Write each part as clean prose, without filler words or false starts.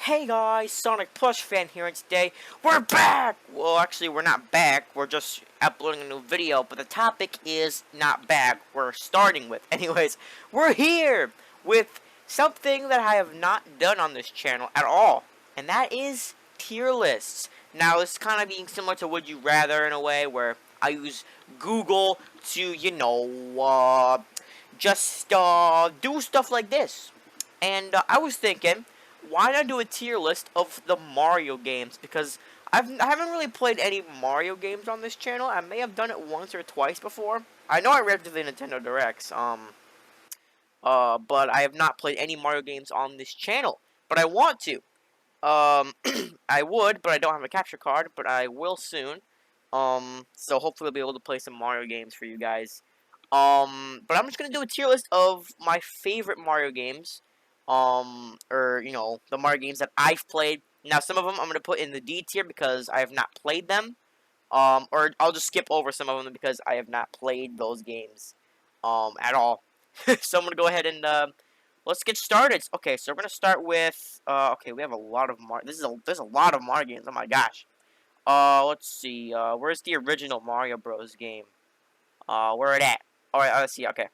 Hey guys, Sonic Plush fan here, and today we're back! Well, actually, we're not back. We're just uploading a new video, but the topic is not back. We're starting with. Anyways, we're here with something that I have not done on this channel at all, and that is tier lists. Now, it's kind of being similar to Would You Rather in a way, where I use Google to, just do stuff like this. And I was thinking, why not do a tier list of the Mario games? Because I haven't really played any Mario games on this channel. I may have done it once or twice before. I know I reacted to the Nintendo Directs, but I have not played any Mario games on this channel. But I want to. I would, but I don't have a capture card, but I will soon. So hopefully I'll be able to play some Mario games for you guys. But I'm just gonna do a tier list of my favorite Mario games. Or, the Mario games that I've played. Now, some of them I'm gonna put in the D tier because I have not played them. Or I'll just skip over some of them because I have not played those games, at all. So I'm gonna go ahead and, let's get started. Okay, so we're gonna start with, okay, we have a lot of there's a lot of Mario games, oh my gosh. Let's see, where's the original Mario Bros. Game? Where it at? Alright, let's see, okay.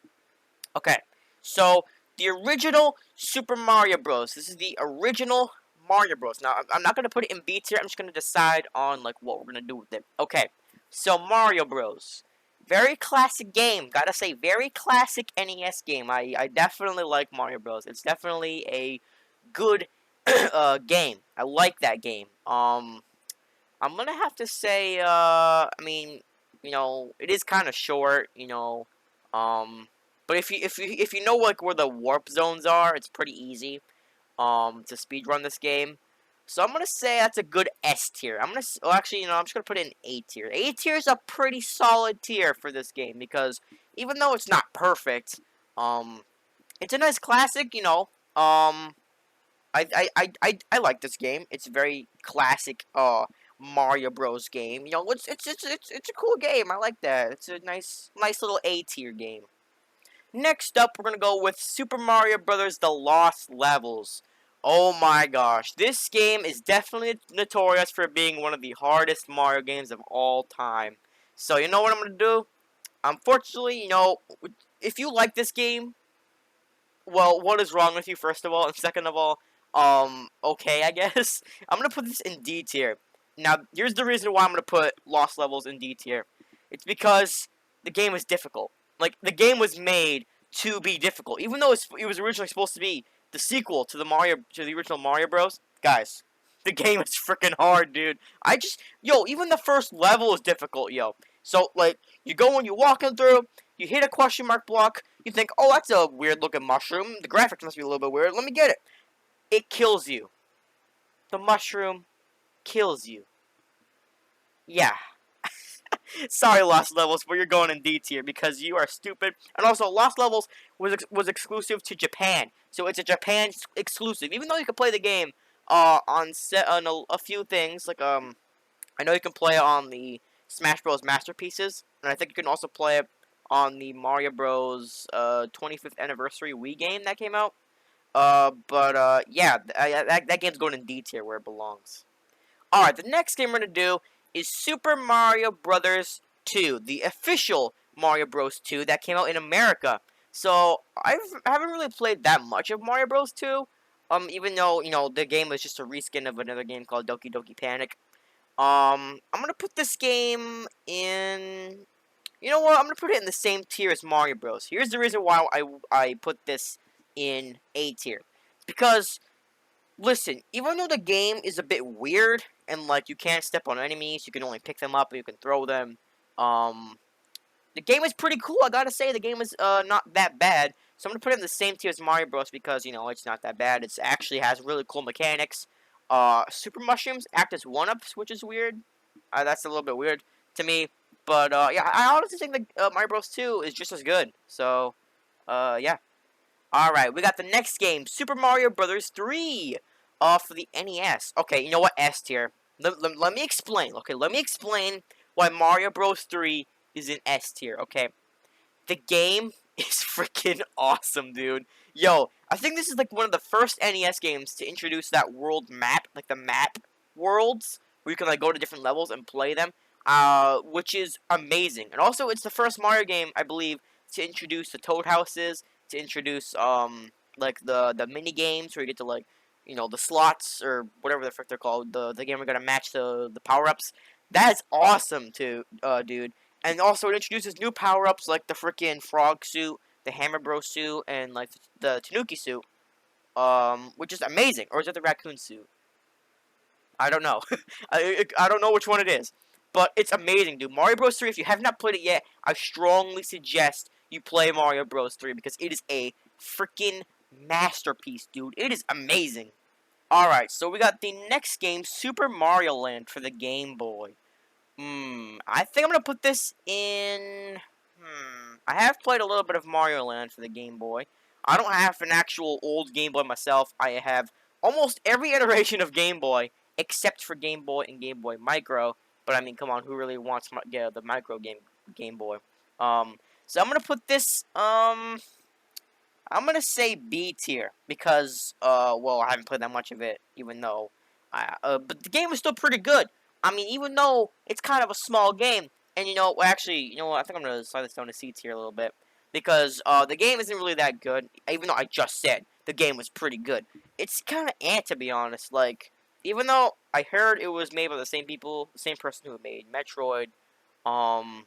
Okay, so the original Super Mario Bros. This is the original Mario Bros. Now, I'm not going to put it in B tier. I'm just going to decide on, like, what we're going to do with it. Okay, so Mario Bros. Very classic game. Gotta say, very classic NES game. I definitely like Mario Bros. It's definitely a good game. I like that game. I'm going to have to say, I mean, it is kind of short, but if you know like where the warp zones are, it's pretty easy to speedrun this game. So I'm gonna say that's a good S tier. Actually, I'm just gonna put it in A tier. A tier is a pretty solid tier for this game because even though it's not perfect, it's a nice classic. I like this game. It's a very classic Mario Bros. Game. It's a cool game. I like that. It's a nice little A tier game. Next up, we're going to go with Super Mario Bros. The Lost Levels. Oh my gosh. This game is definitely notorious for being one of the hardest Mario games of all time. So, you know what I'm going to do? Unfortunately, if you like this game, well, what is wrong with you, first of all? And second of all, okay, I guess. I'm going to put this in D tier. Now, here's the reason why I'm going to put Lost Levels in D tier. It's because the game is difficult. Like, the game was made to be difficult. Even though it was originally supposed to be the sequel to the original Mario Bros. Guys, the game is freaking hard, dude. Even the first level is difficult, yo. So, like, you go and you're walking through, you hit a question mark block, you think, oh, that's a weird looking mushroom. The graphics must be a little bit weird. Let me get it. It kills you. The mushroom kills you. Yeah. Sorry, Lost Levels, but you're going in D tier because you are stupid. And also, Lost Levels was exclusive to Japan, so it's a Japan exclusive. Even though you can play the game on a few things, like I know you can play it on the Smash Bros. Masterpieces, and I think you can also play it on the Mario Bros. 25th anniversary Wii game that came out. Yeah, that game's going in D tier where it belongs. Alright, the next game we're going to do is Super Mario Bros. 2, the official Mario Bros. 2 that came out in America. So, I haven't really played that much of Mario Bros. 2, even though, the game was just a reskin of another game called Doki Doki Panic. I'm going to put this game in... You know what? I'm going to put it in the same tier as Mario Bros. Here's the reason why I put this in A tier. It's because... Listen, even though the game is a bit weird, and, like, you can't step on enemies, you can only pick them up, and you can throw them, the game is pretty cool, I gotta say, the game is, not that bad, so I'm gonna put it in the same tier as Mario Bros. Because, it's not that bad, it actually has really cool mechanics, Super Mushrooms act as 1-ups, which is weird, that's a little bit weird to me, but, yeah, I honestly think that, Mario Bros. 2 is just as good, so, yeah. Alright, we got the next game, Super Mario Bros. 3, for the NES. Okay, you know what, S tier. Let me explain, okay? Let me explain why Mario Bros. 3 is in S tier, okay? The game is freaking awesome, dude. Yo, I think this is like one of the first NES games to introduce that world map, like the map worlds, where you can like go to different levels and play them, which is amazing. And also, it's the first Mario game, I believe, to introduce the Toad houses, to introduce like the mini games where you get to like, the slots or whatever the frick they're called. The game we're gonna match the power ups. That is awesome too, dude. And also, it introduces new power ups like the freaking frog suit, the Hammer Bro suit, and like the Tanuki suit, which is amazing. Or is it the raccoon suit? I don't know. I don't know which one it is, but it's amazing, dude. Mario Bros. 3. If you have not played it yet, I strongly suggest you play Mario Bros. 3 because it is a freaking masterpiece, dude. It is amazing. All right, so we got the next game, Super Mario Land for the Game Boy. I think I'm gonna put this in. I have played a little bit of Mario Land for the Game Boy. I don't have an actual old Game Boy myself. I have almost every iteration of Game Boy except for Game Boy and Game Boy Micro. But I mean, come on, who really wants the Micro Game Boy? So I'm gonna put this. I'm gonna say B tier because well, I haven't played that much of it, even though but the game is still pretty good. I mean, even though it's kind of a small game, and well, actually, what? I think I'm gonna slide this down to C tier a little bit because the game isn't really that good. Even though I just said the game was pretty good, it's kind of to be honest. Like, even though I heard it was made by the same people, the same person who made Metroid, um,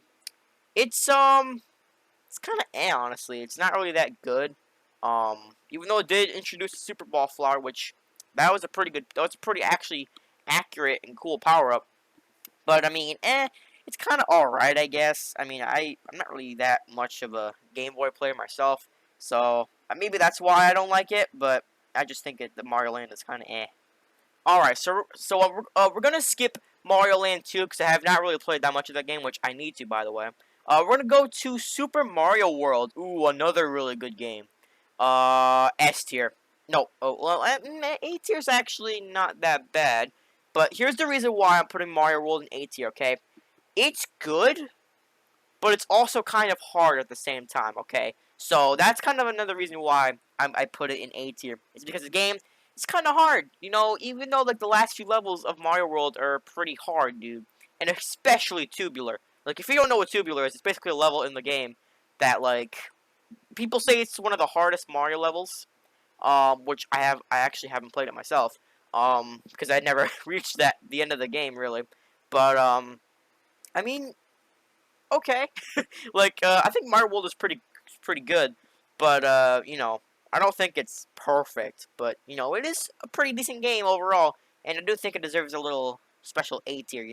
it's it's kind of honestly. It's not really that good. Even though it did introduce the Super Ball Flower, which that was a pretty actually accurate and cool power up. But I mean, it's kind of alright, I guess. I mean, I'm not really that much of a Game Boy player myself, so maybe that's why I don't like it. But I just think the Mario Land is kind of Alright, so we're gonna skip Mario Land 2 because I have not really played that much of that game, which I need to, by the way. We're gonna go to Super Mario World. Ooh, another really good game. S tier. No, well, A tier is actually not that bad. But here's the reason why I'm putting Mario World in A tier, okay? It's good, but it's also kind of hard at the same time, okay? So that's kind of another reason why I put it in A tier. It's because the game is kind of hard, even though like the last few levels of Mario World are pretty hard, dude, and especially Tubular. Like if you don't know what Tubular is, it's basically a level in the game that like people say it's one of the hardest Mario levels, which I actually haven't played it myself, because I never reached the end of the game really, but I mean okay. Like, I think Mario World is pretty good, but I don't think it's perfect. But it is a pretty decent game overall, and I do think it deserves a little special A tier.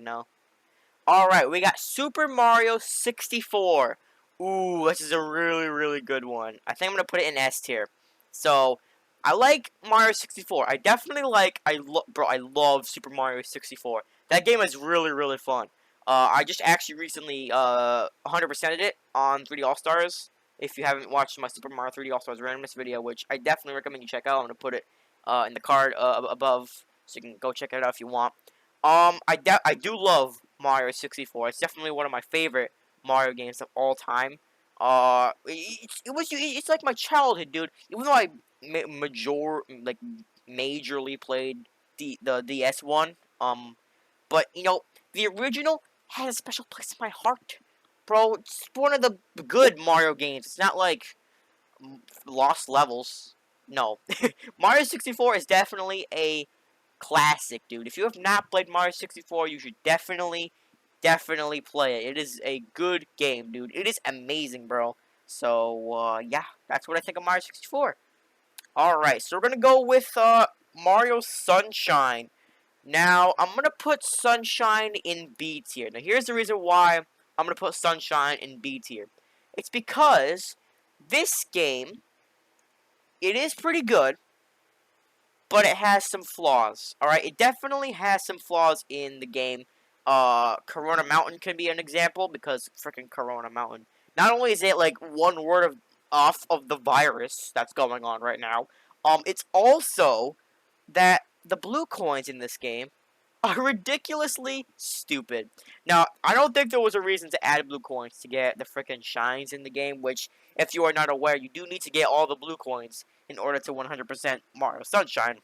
All right, we got Super Mario 64. Ooh, this is a really really good one. I think I'm gonna put it in S tier. So, I like Mario 64. I definitely like. I love Super Mario 64. That game is really really fun. I just actually recently 100%ed it on 3D All Stars. If you haven't watched my Super Mario 3D All Stars randomness video, which I definitely recommend you check out, I'm gonna put it in the card above, so you can go check it out if you want. I do love Mario 64. It's definitely one of my favorite Mario games of all time. It's like my childhood, dude. Even though I majorly played the DS one, but the original has a special place in my heart, bro. It's one of the good Mario games. It's not like Lost Levels. No, Mario 64 is definitely a classic, dude. If you have not played Mario 64, you should definitely play it. It is a good game, dude. It is amazing, bro. So, yeah, that's what I think of Mario 64. Alright, so we're gonna go with, Mario Sunshine. Now, I'm gonna put Sunshine in B tier. Now, here's the reason why I'm gonna put Sunshine in B tier. It's because this game, it is pretty good, but it has some flaws. Alright, it definitely has some flaws in the game. Corona Mountain can be an example because freaking Corona Mountain. Not only is it like one word off of the virus that's going on right now, it's also that the blue coins in this game are ridiculously stupid. Now, I don't think there was a reason to add blue coins to get the freaking shines in the game, which, if you are not aware, you do need to get all the blue coins in order to 100% Mario Sunshine.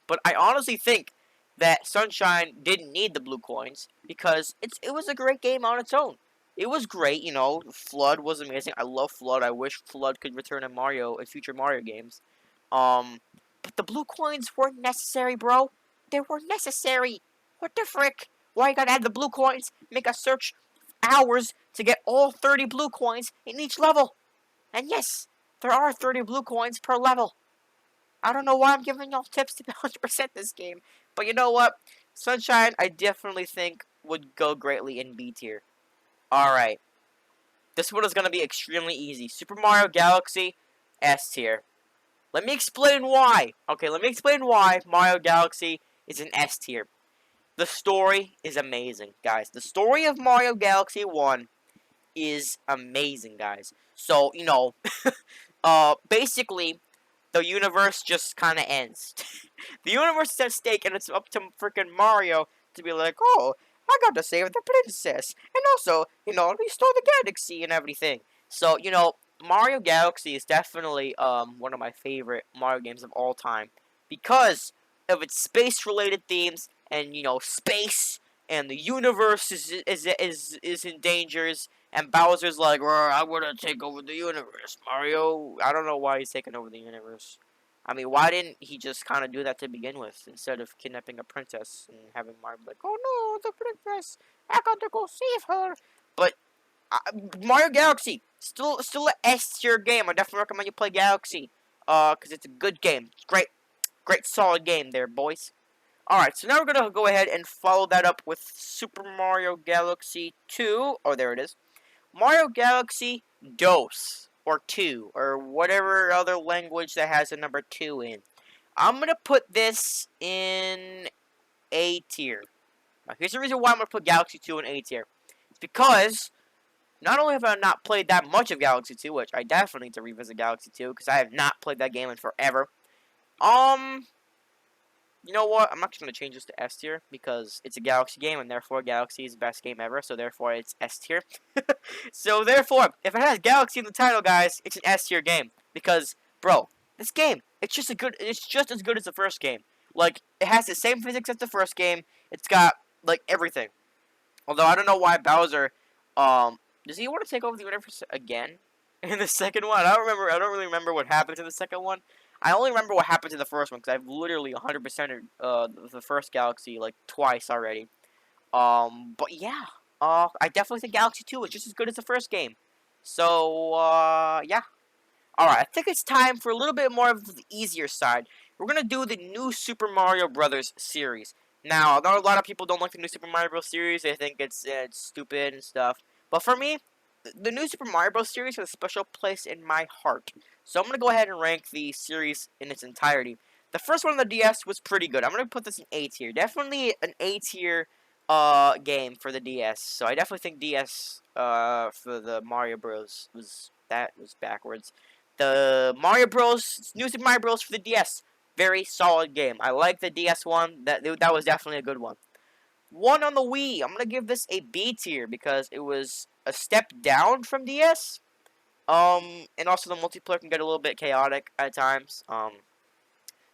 But I honestly think that Sunshine didn't need the blue coins because it was a great game on its own. It was great, you know. Flood was amazing. I love Flood. I wish Flood could return in future Mario games. Um, but the blue coins weren't necessary, bro. They weren't necessary. What the frick? Why you gotta add the blue coins? Make us search hours to get all 30 blue coins in each level. And yes, there are 30 blue coins per level. I don't know why I'm giving y'all tips to 100% this game. But you know what? Sunshine, I definitely think would go greatly in B tier. Alright. This one is going to be extremely easy. Super Mario Galaxy, S tier. Let me explain why. Okay, let me explain why Mario Galaxy is an S tier. The story is amazing, guys. The story of Mario Galaxy 1 is amazing, guys. So, you know, basically, the universe just kind of ends. The universe is at stake, and it's up to freaking Mario to be like, oh, I got to save the princess, and also, you know, restore the galaxy and everything. So, you know, Mario Galaxy is definitely one of my favorite Mario games of all time because of its space-related themes, and you know, space and the universe is in dangers. And Bowser's like, I want to take over the universe, Mario. I don't know why he's taking over the universe. I mean, why didn't he just kind of do that to begin with instead of kidnapping a princess and having Mario be like, oh no, the princess, I got to go save her. But Mario Galaxy, still an S tier game. I definitely recommend you play Galaxy, cause it's a good game. It's great solid game there, boys. Alright, so now we're gonna go ahead and follow that up with Super Mario Galaxy 2. Oh, there it is. Mario Galaxy Dos, or 2, or whatever other language that has a number 2 in. I'm going to put this in A tier. Now, here's the reason why I'm going to put Galaxy 2 in A tier. It's because, not only have I not played that much of Galaxy 2, which I definitely need to revisit Galaxy 2, because I have not played that game in forever. You know what? I'm actually going to change this to S tier because it's a Galaxy game and therefore Galaxy is the best game ever, so therefore it's S tier. So therefore, if it has Galaxy in the title, guys, it's an S tier game because, bro, this game, it's just as good as the first game. Like, it has the same physics as the first game. It's got like everything. Although I don't know why Bowser does he want to take over the universe again in the second one? I don't really remember what happened in the second one. I only remember what happened to the first one because I've literally 100%ed the first Galaxy like twice already. But yeah, I definitely think Galaxy 2 is just as good as the first game. So yeah. Alright, I think it's time for a little bit more of the easier side. We're gonna do the new Super Mario Brothers series. Now, I know a lot of people don't like the new Super Mario Bros. Series. They think it's stupid and stuff. But for me, the new Super Mario Bros. Series has a special place in my heart. So I'm going to go ahead and rank the series in its entirety. The first one on the DS was pretty good. I'm going to put this in A tier. Definitely an A tier game for the DS. So I definitely think DS for the Mario Bros. was backwards. The Mario Bros. New Super Mario Bros. For the DS, very solid game. I like the DS one. That was definitely a good one. One on the Wii. I'm gonna give this a B tier because it was a step down from DS. And also the multiplayer can get a little bit chaotic at times.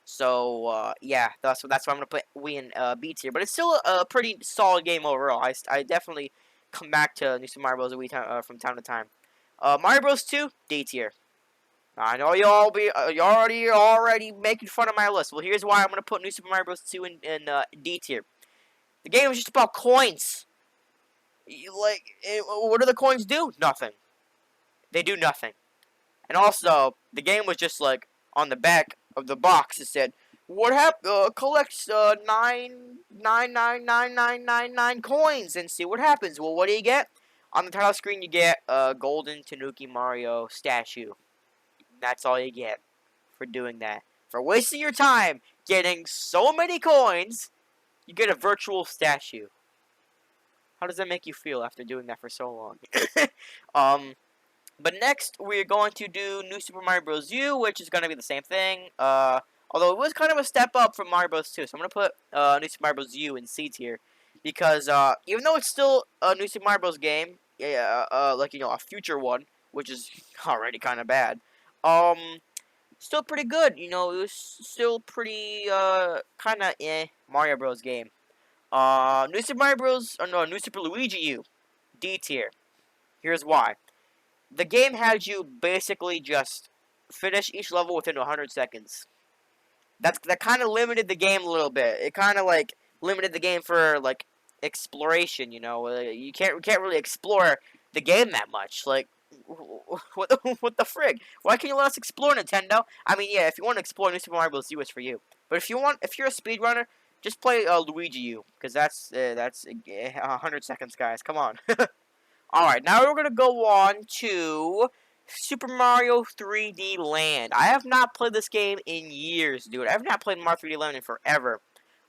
So yeah, that's why I'm gonna put Wii in B tier. But it's still a pretty solid game overall. I definitely come back to New Super Mario Bros. Wii from time to time. Mario Bros. 2, D tier. I know you're already making fun of my list. Well, here's why I'm gonna put New Super Mario Bros. 2 in D tier. The game is just about coins. What do the coins do? Nothing. They do nothing. And also, the game was just like on the back of the box. It said, "What happened? Collects 9999999 coins and see what happens." Well, what do you get? On the title screen, you get a golden Tanuki Mario statue. That's all you get for doing that. For wasting your time getting so many coins, you get a virtual statue. How does that make you feel after doing that for so long? But next, we're going to do New Super Mario Bros. U, which is going to be the same thing. Although it was kind of a step up from Mario Bros. 2. So I'm going to put New Super Mario Bros. U in C tier. Because even though it's still a New Super Mario Bros. Game, yeah, like, a future one, which is already kind of bad, still pretty good. It was still pretty, kind of Mario Bros. Game. New Super Mario Bros. Or no, New Super Luigi U, D tier. Here's why. The game had you basically just finish each level within 100 seconds. That kind of limited the game a little bit. It kind of like limited the game for like exploration. You can't really explore the game that much. Like, what the frig? Why can't you let us explore, Nintendo? I mean, yeah, if you want to explore New Super Mario Bros. U, it's for you. But if you're a speedrunner, just play Luigi U, because that's 100 seconds, guys. Come on. Alright, now we're going to go on to Super Mario 3D Land. I have not played this game in years, dude. I have not played Mario 3D Land in forever.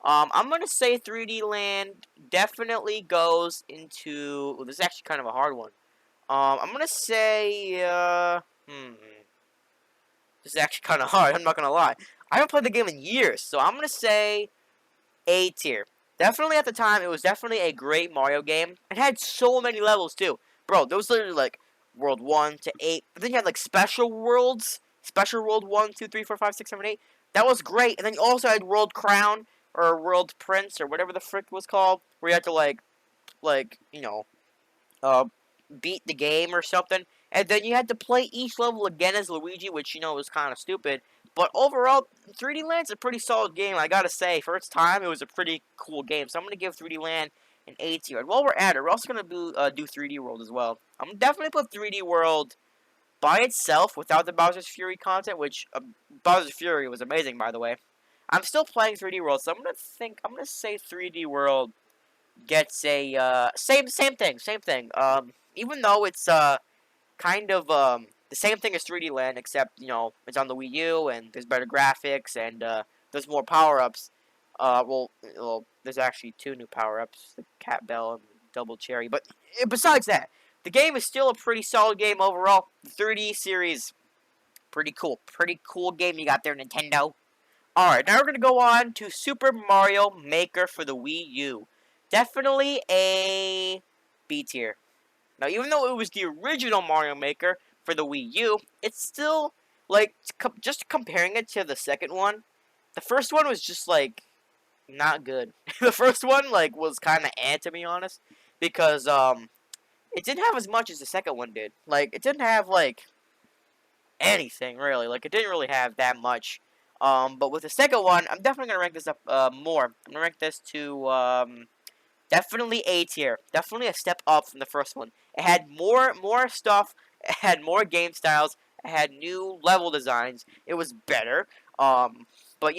I'm going to say 3D Land definitely goes into... Well, this is actually kind of a hard one. I'm going to say... This is actually kind of hard, I'm not going to lie. I haven't played the game in years, so I'm going to say A tier. Definitely at the time, it was definitely a great Mario game. It had so many levels, too. Bro, there was literally, like, World 1 to 8. But then you had, like, Special Worlds. Special World 1, 2, 3, 4, 5, 6, 7, 8. That was great. And then you also had World Crown, or World Prince, or whatever the frick was called. Where you had to, uh, beat the game or something. And then you had to play each level again as Luigi, which, was kind of stupid. But overall, 3D Land's a pretty solid game, I gotta say. For its time, it was a pretty cool game. So I'm gonna give 3D Land an A tier. And while we're at it, we're also gonna do 3D World as well. I'm gonna definitely put 3D World by itself without the Bowser's Fury content, which Bowser's Fury was amazing, by the way. I'm still playing 3D World, so I'm gonna say 3D World gets a same thing. Even though it's kind of the same thing as 3D Land, except it's on the Wii U and there's better graphics and there's more power ups. Well, there's actually 2 new power ups: the Cat Bell and Double Cherry. But besides that, the game is still a pretty solid game overall. The 3D series, pretty cool game you got there, Nintendo. Alright, now we're going to go on to Super Mario Maker for the Wii U. Definitely a B tier. Now, even though it was the original Mario Maker for the Wii U, it's still, like, just comparing it to the second one, the first one was just, like, not good. The first one, like, was kind of to be honest, because, it didn't have as much as the second one did. Like, it didn't have, like, anything, really. Like, it didn't really have that much. But with the second one, I'm definitely going to rank this up more. I'm going to rank this to definitely A tier. Definitely a step up from the first one. It had more stuff. It had more game styles. It had new level designs. It was better. But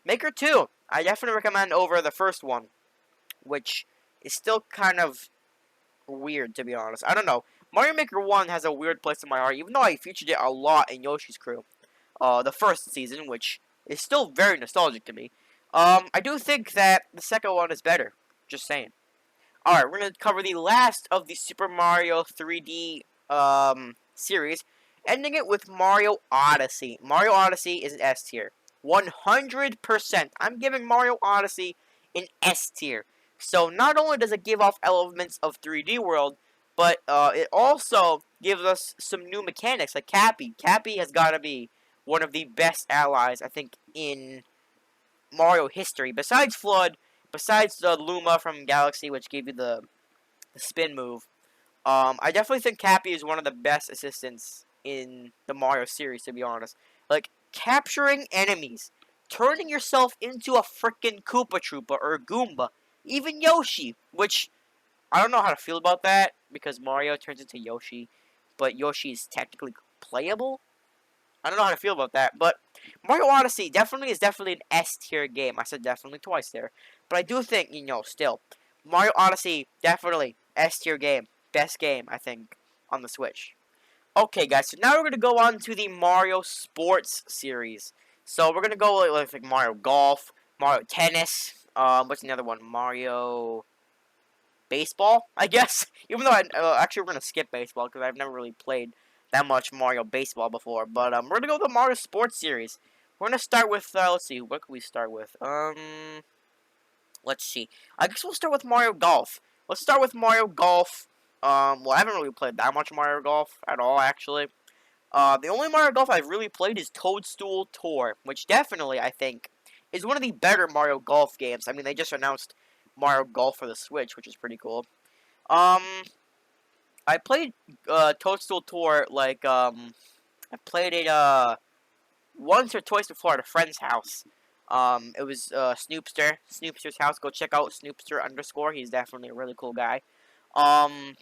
Maker 2, I definitely recommend over the first one, which is still kind of weird, to be honest. I don't know. Mario Maker 1 has a weird place in my heart, even though I featured it a lot in Yoshi's Crew. The first season, which is still very nostalgic to me. I do think that the second one is better. Just saying. Alright, we're going to cover the last of the Super Mario 3D series, ending it with Mario Odyssey. Mario Odyssey is an S tier. 100%. I'm giving Mario Odyssey an S tier. So not only does it give off elements of 3D World, but it also gives us some new mechanics, like Cappy. Cappy has got to be one of the best allies, I think, in Mario history. Besides Flood, besides the Luma from Galaxy, which gave you the spin move, I definitely think Cappy is one of the best assistants in the Mario series, to be honest. Like, capturing enemies, turning yourself into a frickin' Koopa Troopa or Goomba, even Yoshi, which I don't know how to feel about that, because Mario turns into Yoshi, but Yoshi is technically playable. I don't know how to feel about that, but Mario Odyssey is definitely an S tier game. I said definitely twice there, but I do think, still, Mario Odyssey, definitely S tier game. Best game, I think, on the Switch. Okay, guys, so now we're going to go on to the Mario Sports series. So we're going to go with like Mario Golf, Mario Tennis, what's another one? Mario Baseball, I guess? Even though actually we're going to skip baseball because I've never really played that much Mario Baseball before. But we're going to go with the Mario Sports series. We're gonna start with, let's see, what can we start with? Let's see. I guess we'll start with Mario Golf. Let's start with Mario Golf. Well, I haven't really played that much Mario Golf at all, actually. The only Mario Golf I've really played is Toadstool Tour, which definitely, I think, is one of the better Mario Golf games. I mean, they just announced Mario Golf for the Switch, which is pretty cool. Um, I played, Toadstool Tour, like, I played it, once or twice before at a friend's house. It was Snoopster's house. Go check out Snoopster underscore. He's definitely a really cool guy. Um,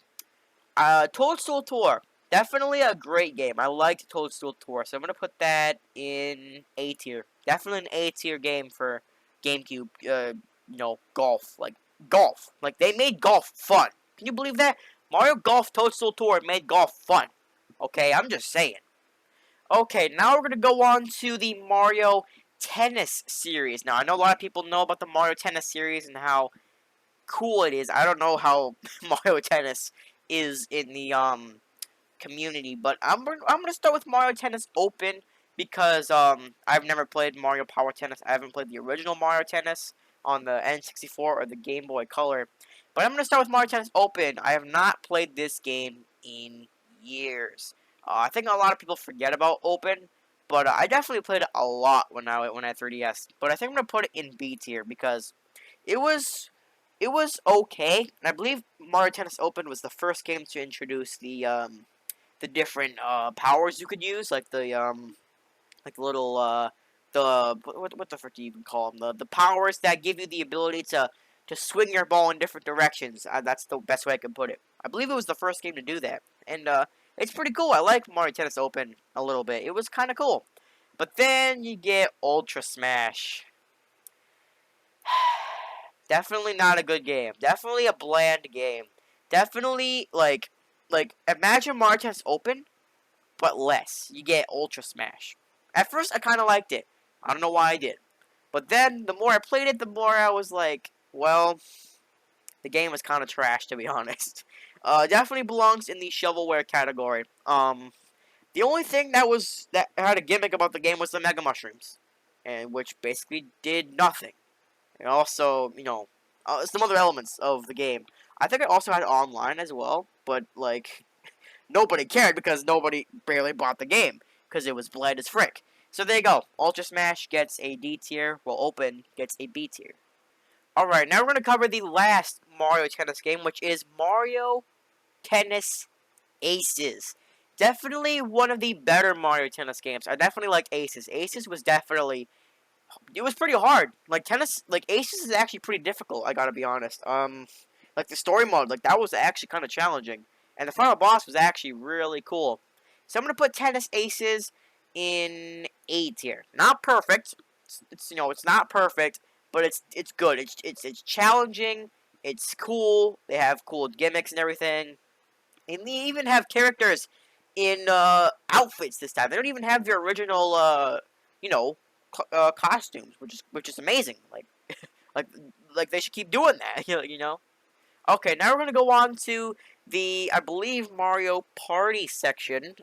Toadstool Tour, definitely a great game. I liked Toadstool Tour, so I'm gonna put that in A tier. Definitely an A tier game for GameCube. Golf, like they made golf fun. Can you believe that? Mario Golf Toadstool Tour made golf fun. Okay, I'm just saying. Okay, now we're going to go on to the Mario Tennis series. Now, I know a lot of people know about the Mario Tennis series and how cool it is. I don't know how Mario Tennis is in the community, but I'm going to start with Mario Tennis Open because I've never played Mario Power Tennis. I haven't played the original Mario Tennis on the N64 or the Game Boy Color. But I'm going to start with Mario Tennis Open. I have not played this game in years. I think a lot of people forget about Open, but I definitely played it a lot when I had 3DS. But I think I'm gonna put it in B tier because it was okay. And I believe Mario Tennis Open was the first game to introduce the different powers you could use, like the little the what the frick do you even call them? The powers that give you the ability to swing your ball in different directions. That's the best way I can put it. I believe it was the first game to do that, and it's pretty cool. I like Mario Tennis Open a little bit. It was kind of cool, but then you get Ultra Smash. Definitely not a good game. Definitely a bland game. Definitely like imagine Mario Tennis Open, but less. You get Ultra Smash. At first, I kind of liked it. I don't know why I did. But then, the more I played it, the more I was like, well, the game was kind of trash, to be honest. Definitely belongs in the shovelware category. The only thing that had a gimmick about the game was the Mega Mushrooms, and which basically did nothing. And also, some other elements of the game. I think it also had online as well, but like nobody cared because nobody barely bought the game because it was bland as frick. So there you go. Ultra Smash gets a D tier, while Open gets a B tier. Alright, now we're going to cover the last Mario Tennis game, which is Mario Tennis Aces. Definitely one of the better Mario Tennis games. I definitely liked Aces. Aces was definitely, it was pretty hard. Like tennis, like Aces is actually pretty difficult, I gotta be honest. Like the story mode, like that was actually kind of challenging. And the final boss was actually really cool. So I'm gonna put Tennis Aces in A tier. Not perfect. It's not perfect, but it's good. It's challenging. It's cool. They have cool gimmicks and everything. And they even have characters in outfits this time. They don't even have their original you know, costumes, which is amazing. Like like they should keep doing that. You know. Okay, now we're gonna go on to the, I believe, Mario Party section,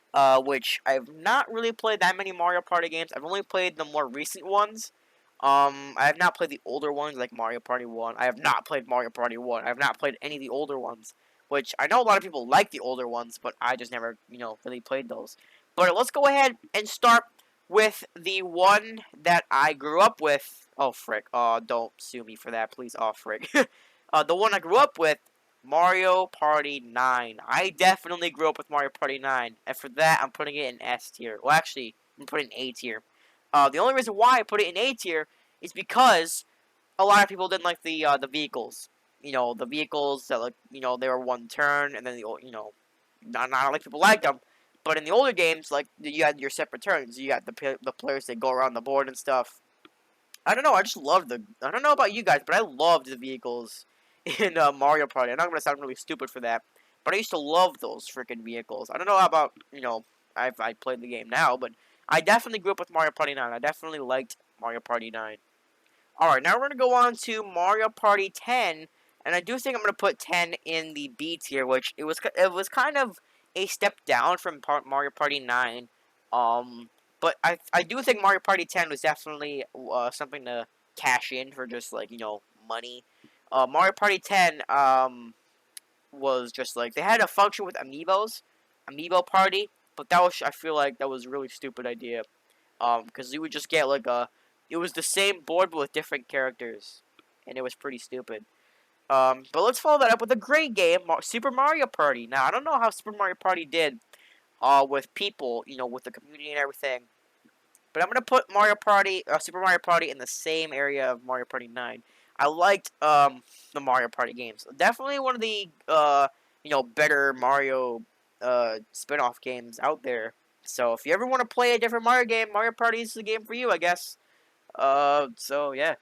which I've not really played that many Mario Party games. I've only played the more recent ones. I have not played the older ones like Mario Party 1. I have not played Mario Party 1. I have not played any of the older ones, which I know a lot of people like the older ones, but I just never, really played those. But let's go ahead and start with the one that I grew up with. Oh, frick. Don't sue me for that, please. Oh, frick. The one I grew up with, Mario Party 9. I definitely grew up with Mario Party 9, and for that, I'm putting it in S tier. Well, actually, I'm putting it in A tier. The only reason why I put it in A tier is because a lot of people didn't like the vehicles. The vehicles that, like, they were one turn, and then not a lot of people liked them. But in the older games, like, you had your separate turns. You got the players that go around the board and stuff. I don't know. I just loved I don't know about you guys, but I loved the vehicles in Mario Party. I'm not gonna sound really stupid for that, but I used to love those freaking vehicles. I don't know how about I played the game now, but I definitely grew up with Mario Party 9. I definitely liked Mario Party 9. All right, now we're gonna go on to Mario Party 10, and I do think I'm gonna put 10 in the B tier, which it was kind of a step down from Mario Party 9. But I do think Mario Party 10 was definitely something to cash in for just like money. Mario Party 10 was just like they had a function with amiibos, amiibo party, but that was I feel like that was a really stupid idea. Because you would just get like it was the same board but with different characters, and it was pretty stupid. But let's follow that up with a great game, Super Mario Party. Now I don't know how Super Mario Party did, with people, with the community and everything. But I'm gonna put Super Mario Party in the same area of Mario Party 9. I liked the Mario Party games. Definitely one of the better Mario spin-off games out there. So if you ever want to play a different Mario game, Mario Party is the game for you, I guess. So yeah.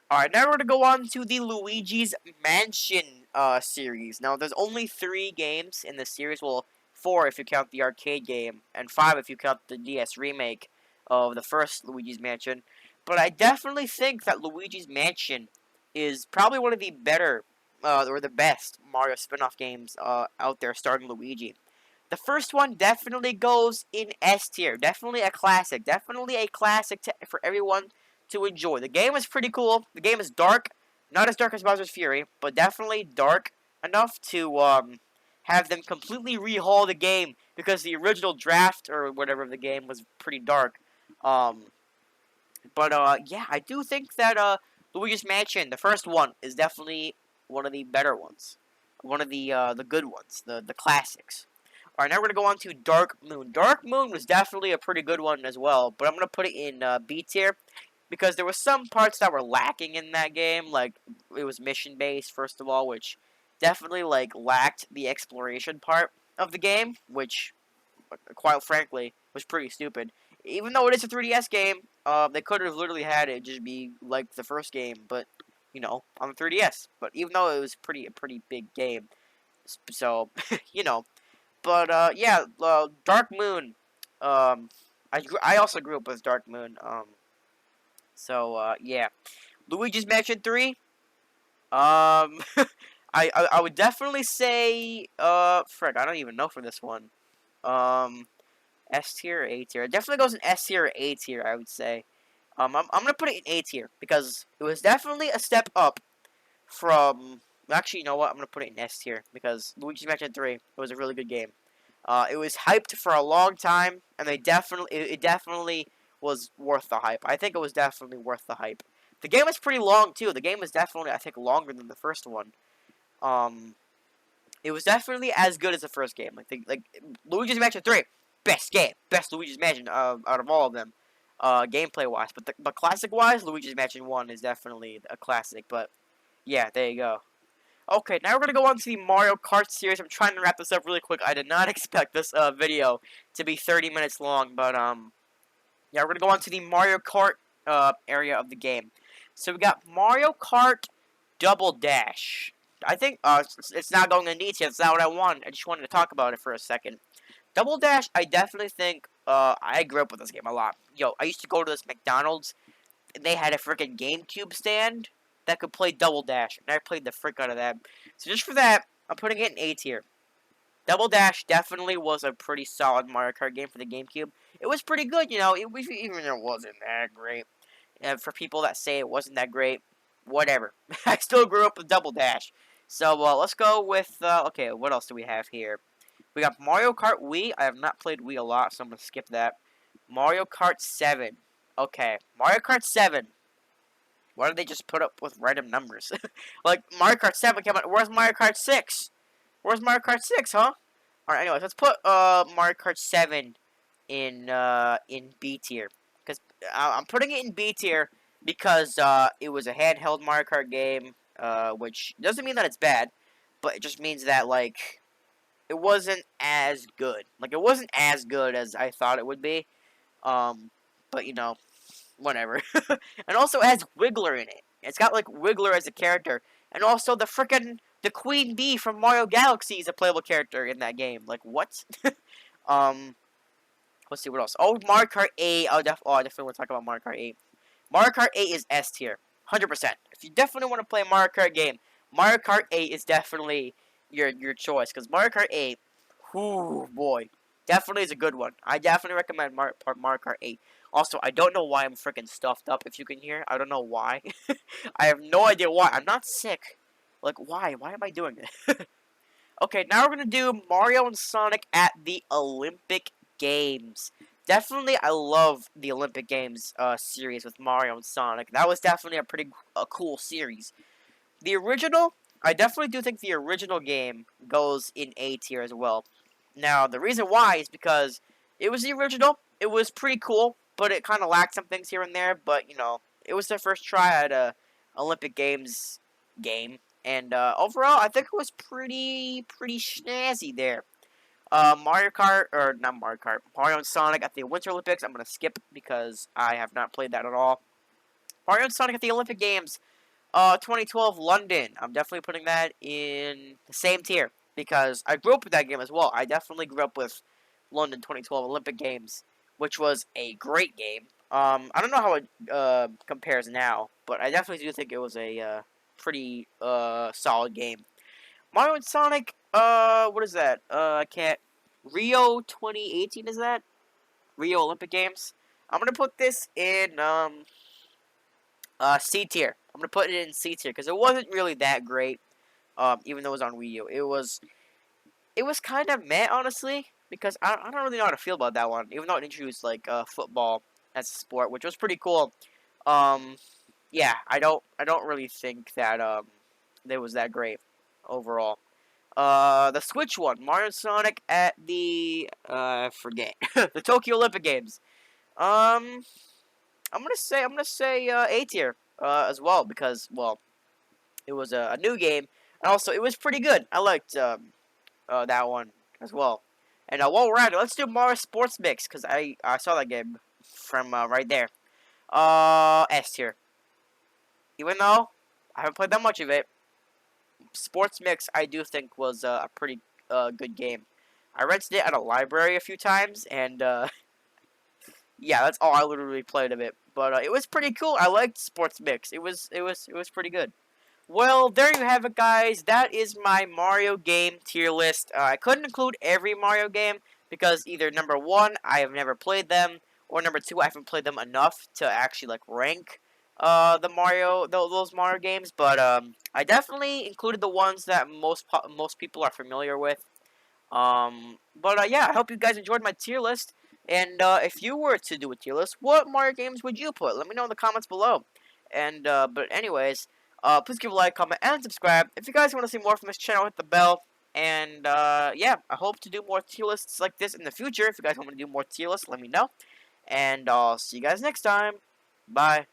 Alright, now we're going to go on to the Luigi's Mansion series. Now, there's only 3 games in the series. Well, 4 if you count the arcade game, and 5 if you count the DS remake of the first Luigi's Mansion. But I definitely think that Luigi's Mansion is probably one of the better, or the best Mario spin-off games out there starring Luigi. The first one definitely goes in S tier. Definitely a classic. Definitely a classic for everyone to enjoy. The game is pretty cool. The game is dark. Not as dark as Bowser's Fury, but definitely dark enough to have them completely rehaul the game because the original draft or whatever of the game was pretty dark. Um, yeah, I do think that Luigi's Mansion, the first one, is definitely one of the better ones. One of the good ones, the classics. Alright, now we're going to go on to Dark Moon. Dark Moon was definitely a pretty good one as well, but I'm going to put it in B tier because there were some parts that were lacking in that game. Like, it was mission-based, first of all, which definitely, like, lacked the exploration part of the game, which, quite frankly, was pretty stupid. Even though it is a 3DS game, they could have literally had it just be like the first game, but, on the 3DS. But even though it was a pretty big game, so, But yeah, Dark Moon. I also grew up with Dark Moon. Yeah, Luigi's Mansion 3. I would definitely say frick, I don't even know for this one. S tier or A tier? It definitely goes in S tier or A tier. I would say. I'm gonna put it in A tier because it was definitely a step up from. Actually, you know what? I'm gonna put it in S tier because Luigi's Mansion 3. It was a really good game. It was hyped for a long time, and it definitely was worth the hype. I think it was definitely worth the hype. The game is pretty long too. The game is definitely, I think, longer than the first one. Um, it was definitely as good as the first game. Like Luigi's Mansion 3, best game, best Luigi's Mansion out of all of them, gameplay wise. But classic wise, Luigi's Mansion 1 is definitely a classic. But yeah, there you go. Okay, now we're going to go on to the Mario Kart series. I'm trying to wrap this up really quick. I did not expect this video to be 30 minutes long, but yeah, we're going to go on to the Mario Kart area of the game. So we got Mario Kart Double Dash. I think it's not going into detail. It's not what I want. I just wanted to talk about it for a second. Double Dash, I definitely think I grew up with this game a lot. Yo, I used to go to this McDonald's, and they had a freaking GameCube stand that could play Double Dash, and I played the frick out of that. So just for that, I'm putting it in A tier. Double Dash definitely was a pretty solid Mario Kart game for the GameCube. It was pretty good, even though it wasn't that great. And for people that say it wasn't that great, whatever. I still grew up with Double Dash. So let's go with, okay, what else do we have here? We got Mario Kart Wii. I have not played Wii a lot, so I'm going to skip that. Mario Kart 7. Okay, Mario Kart 7. Why did they just put up with random numbers? Like, Mario Kart 7 came out. Where's Mario Kart 6? Where's Mario Kart 6, huh? Alright, anyways, let's put Mario Kart 7 in B tier. Because I'm putting it in B tier because it was a handheld Mario Kart game, which doesn't mean that it's bad, but it just means that, like, it wasn't as good. Like, it wasn't as good as I thought it would be. But, whatever. And also it has Wiggler in it. It's got, like, Wiggler as a character. And also the Queen Bee from Mario Galaxy is a playable character in that game. Like, what? Let's see, what else? Oh, Mario Kart 8. I definitely want to talk about Mario Kart 8. Mario Kart 8 is S tier. 100%. If you definitely want to play a Mario Kart game, Mario Kart 8 is definitely your choice. Because Mario Kart 8, whoo, boy. Definitely is a good one. I definitely recommend Mario Kart 8. Also, I don't know why I'm freaking stuffed up, if you can hear. I don't know why. I have no idea why. I'm not sick. Like, why? Why am I doing this? Okay, now we're going to do Mario and Sonic at the Olympic Games. Definitely, I love the Olympic Games series with Mario and Sonic. That was definitely a pretty cool series. The original, I definitely do think the original game goes in A tier as well. Now, the reason why is because it was the original. It was pretty cool, but it kind of lacked some things here and there. But, you know, it was their first try at a Olympic Games game. And overall, I think it was pretty snazzy there. Mario Kart, or not Mario Kart, Mario and Sonic at the Winter Olympics, I'm going to skip because I have not played that at all. Mario and Sonic at the Olympic Games, 2012 London. I'm definitely putting that in the same tier because I grew up with that game as well. I definitely grew up with London 2012 Olympic Games, which was a great game. I don't know how it compares now, but I definitely do think it was a pretty solid game. Mario and Sonic, what is that? I can't. Rio 2018 is that? Rio Olympic Games. I'm gonna put this in C tier. I'm gonna put it in C tier because it wasn't really that great. Even though it was on Wii U, it was kind of meh, honestly, because I don't really know how to feel about that one. Even though it introduced like football as a sport, which was pretty cool. Um, yeah, I don't really think that it was that great overall. The Switch one, Mario and Sonic at the I forget the Tokyo Olympic Games. Um, I'm gonna say A tier as well because well it was a new game and also it was pretty good. I liked that one as well. And while we're at it, let's do Mario Sports Mix because I saw that game from right there. S tier. Even though I haven't played that much of it, Sports Mix I do think was a pretty good game. I rented it at a library a few times, and yeah, that's all I literally played of it. But it was pretty cool. I liked Sports Mix. It was pretty good. Well, there you have it, guys. That is my Mario game tier list. I couldn't include every Mario game because either number one, I have never played them, or number two, I haven't played them enough to actually like rank the those Mario games. But I definitely included the ones that most people are familiar with. But yeah, I hope you guys enjoyed my tier list. And if you were to do a tier list, what Mario games would you put? Let me know in the comments below. And but anyways, please give a like, comment, and subscribe. If you guys want to see more from this channel, hit the bell. And yeah, I hope to do more tier lists like this in the future. If you guys want me to do more tier lists, let me know. And I'll see you guys next time. Bye.